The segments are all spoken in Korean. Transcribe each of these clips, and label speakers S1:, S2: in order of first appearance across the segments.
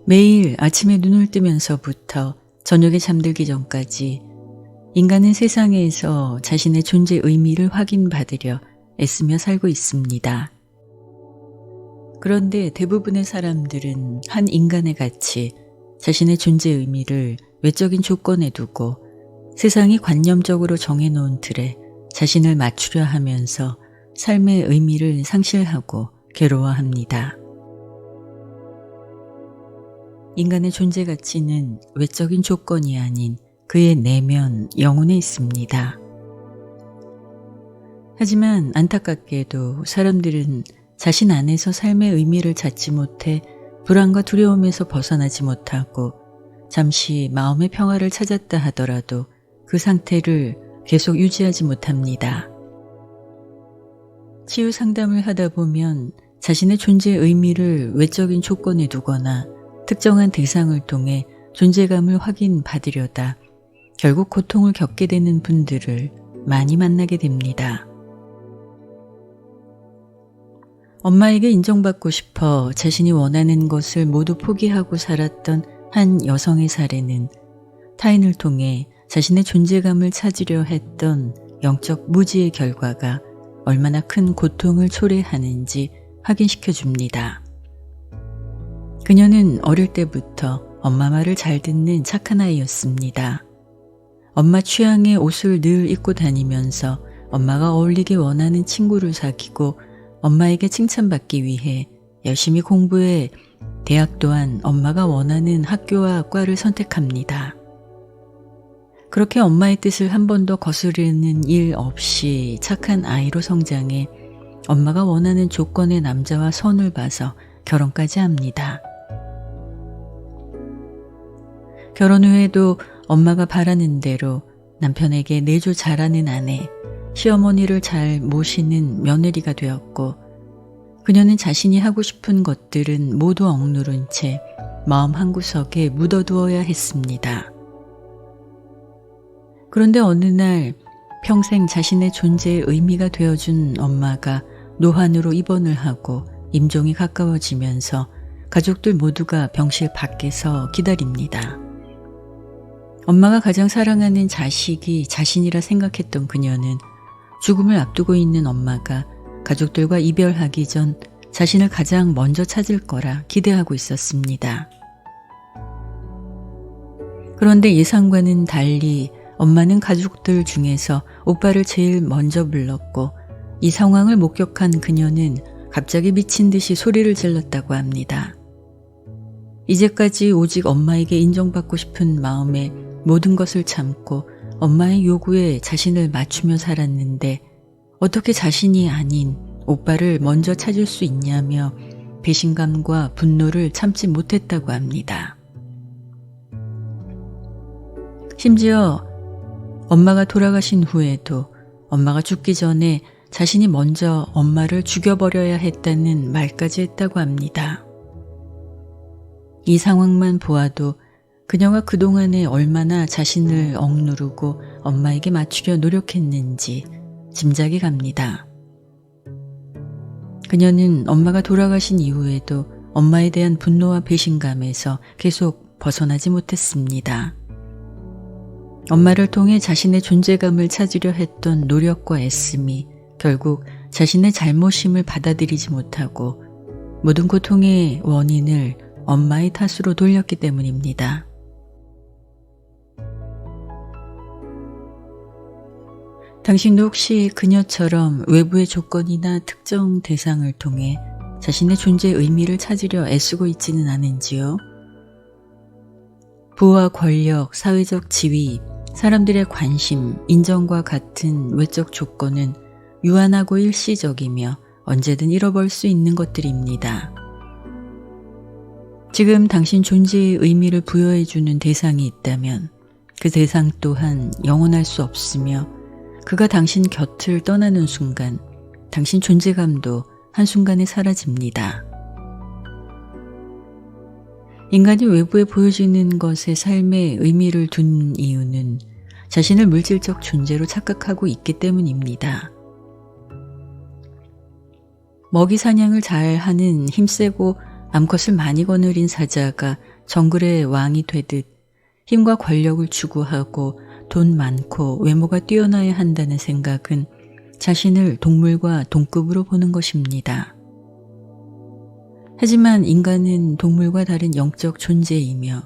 S1: 매일 아침에 눈을 뜨면서부터 저녁에 잠들기 전까지 인간은 세상에서 자신의 존재 의미를 확인받으려 애쓰며 살고 있습니다. 그런데 대부분의 사람들은 한 인간의 가치, 자신의 존재 의미를 외적인 조건에 두고 세상이 관념적으로 정해놓은 틀에 자신을 맞추려 하면서 삶의 의미를 상실하고 괴로워합니다. 인간의 존재 가치는 외적인 조건이 아닌 그의 내면, 영혼에 있습니다. 하지만 안타깝게도 사람들은 자신 안에서 삶의 의미를 찾지 못해 불안과 두려움에서 벗어나지 못하고 잠시 마음의 평화를 찾았다 하더라도 그 상태를 계속 유지하지 못합니다. 치유 상담을 하다 보면 자신의 존재의 의미를 외적인 조건에 두거나 특정한 대상을 통해 존재감을 확인받으려다 결국 고통을 겪게 되는 분들을 많이 만나게 됩니다. 엄마에게 인정받고 싶어 자신이 원하는 것을 모두 포기하고 살았던 한 여성의 사례는 타인을 통해 자신의 존재감을 찾으려 했던 영적 무지의 결과가 얼마나 큰 고통을 초래하는지 확인시켜 줍니다. 그녀는 어릴 때부터 엄마 말을 잘 듣는 착한 아이였습니다. 엄마 취향의 옷을 늘 입고 다니면서 엄마가 어울리기 원하는 친구를 사귀고 엄마에게 칭찬받기 위해 열심히 공부해 대학 또한 엄마가 원하는 학교와 과를 선택합니다. 그렇게 엄마의 뜻을 한 번도 거스르는 일 없이 착한 아이로 성장해 엄마가 원하는 조건의 남자와 선을 봐서 결혼까지 합니다. 결혼 후에도 엄마가 바라는 대로 남편에게 내조 잘하는 아내, 시어머니를 잘 모시는 며느리가 되었고 그녀는 자신이 하고 싶은 것들은 모두 억누른 채 마음 한구석에 묻어두어야 했습니다. 그런데 어느 날 평생 자신의 존재의 의미가 되어준 엄마가 노환으로 입원을 하고 임종이 가까워지면서 가족들 모두가 병실 밖에서 기다립니다. 엄마가 가장 사랑하는 자식이 자신이라 생각했던 그녀는 죽음을 앞두고 있는 엄마가 가족들과 이별하기 전 자신을 가장 먼저 찾을 거라 기대하고 있었습니다. 그런데 예상과는 달리 엄마는 가족들 중에서 오빠를 제일 먼저 불렀고 이 상황을 목격한 그녀는 갑자기 미친 듯이 소리를 질렀다고 합니다. 이제까지 오직 엄마에게 인정받고 싶은 마음에 모든 것을 참고 엄마의 요구에 자신을 맞추며 살았는데 어떻게 자신이 아닌 오빠를 먼저 찾을 수 있냐며 배신감과 분노를 참지 못했다고 합니다. 심지어 엄마가 돌아가신 후에도 엄마가 죽기 전에 자신이 먼저 엄마를 죽여버려야 했다는 말까지 했다고 합니다. 이 상황만 보아도 그녀가 그동안에 얼마나 자신을 억누르고 엄마에게 맞추려 노력했는지 짐작이 갑니다. 그녀는 엄마가 돌아가신 이후에도 엄마에 대한 분노와 배신감에서 계속 벗어나지 못했습니다. 엄마를 통해 자신의 존재감을 찾으려 했던 노력과 애씀이 결국 자신의 잘못임을 받아들이지 못하고 모든 고통의 원인을 엄마의 탓으로 돌렸기 때문입니다. 당신도 혹시 그녀처럼 외부의 조건이나 특정 대상을 통해 자신의 존재의 의미를 찾으려 애쓰고 있지는 않은지요? 부와 권력, 사회적 지위, 사람들의 관심, 인정과 같은 외적 조건은 유한하고 일시적이며 언제든 잃어버릴 수 있는 것들입니다. 지금 당신 존재의 의미를 부여해주는 대상이 있다면 그 대상 또한 영원할 수 없으며 그가 당신 곁을 떠나는 순간 당신 존재감도 한순간에 사라집니다. 인간이 외부에 보여지는 것에 삶의 의미를 둔 이유는 자신을 물질적 존재로 착각하고 있기 때문입니다. 먹이 사냥을 잘하는 힘세고 암컷을 많이 거느린 사자가 정글의 왕이 되듯 힘과 권력을 추구하고 돈 많고 외모가 뛰어나야 한다는 생각은 자신을 동물과 동급으로 보는 것입니다. 하지만 인간은 동물과 다른 영적 존재이며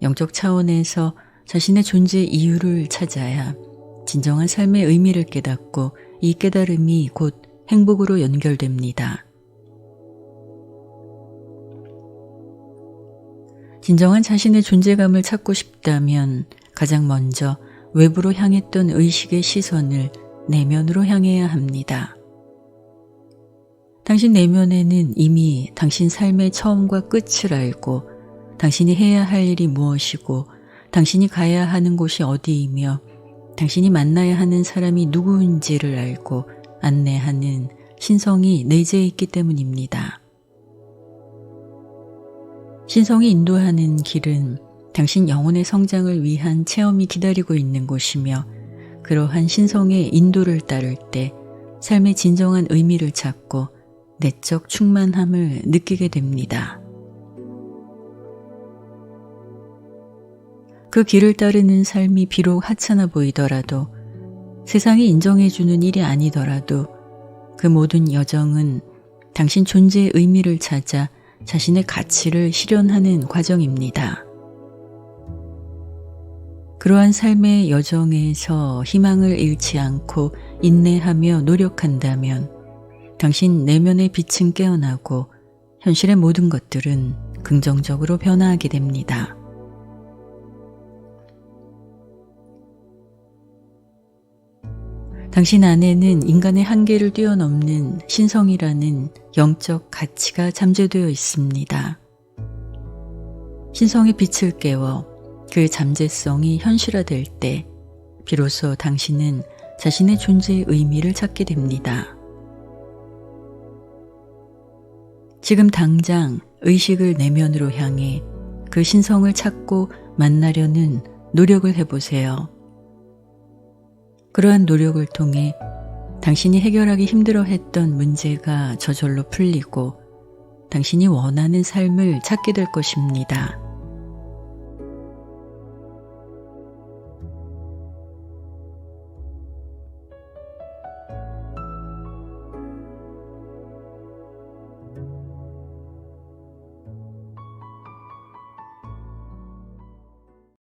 S1: 영적 차원에서 자신의 존재 이유를 찾아야 진정한 삶의 의미를 깨닫고 이 깨달음이 곧 행복으로 연결됩니다. 진정한 자신의 존재감을 찾고 싶다면 가장 먼저 외부로 향했던 의식의 시선을 내면으로 향해야 합니다. 당신 내면에는 이미 당신 삶의 처음과 끝을 알고 당신이 해야 할 일이 무엇이고 당신이 가야 하는 곳이 어디이며 당신이 만나야 하는 사람이 누구인지를 알고 안내하는 신성이 내재해 있기 때문입니다. 신성이 인도하는 길은 당신 영혼의 성장을 위한 체험이 기다리고 있는 곳이며 그러한 신성의 인도를 따를 때 삶의 진정한 의미를 찾고 내적 충만함을 느끼게 됩니다. 그 길을 따르는 삶이 비록 하찮아 보이더라도 세상이 인정해주는 일이 아니더라도 그 모든 여정은 당신 존재의 의미를 찾아 자신의 가치를 실현하는 과정입니다. 그러한 삶의 여정에서 희망을 잃지 않고 인내하며 노력한다면 당신 내면의 빛은 깨어나고 현실의 모든 것들은 긍정적으로 변화하게 됩니다. 당신 안에는 인간의 한계를 뛰어넘는 신성이라는 영적 가치가 잠재되어 있습니다. 신성의 빛을 깨워 그 잠재성이 현실화될 때 비로소 당신은 자신의 존재의 의미를 찾게 됩니다. 지금 당장 의식을 내면으로 향해 그 신성을 찾고 만나려는 노력을 해보세요. 그러한 노력을 통해 당신이 해결하기 힘들어했던 문제가 저절로 풀리고 당신이 원하는 삶을 찾게 될 것입니다.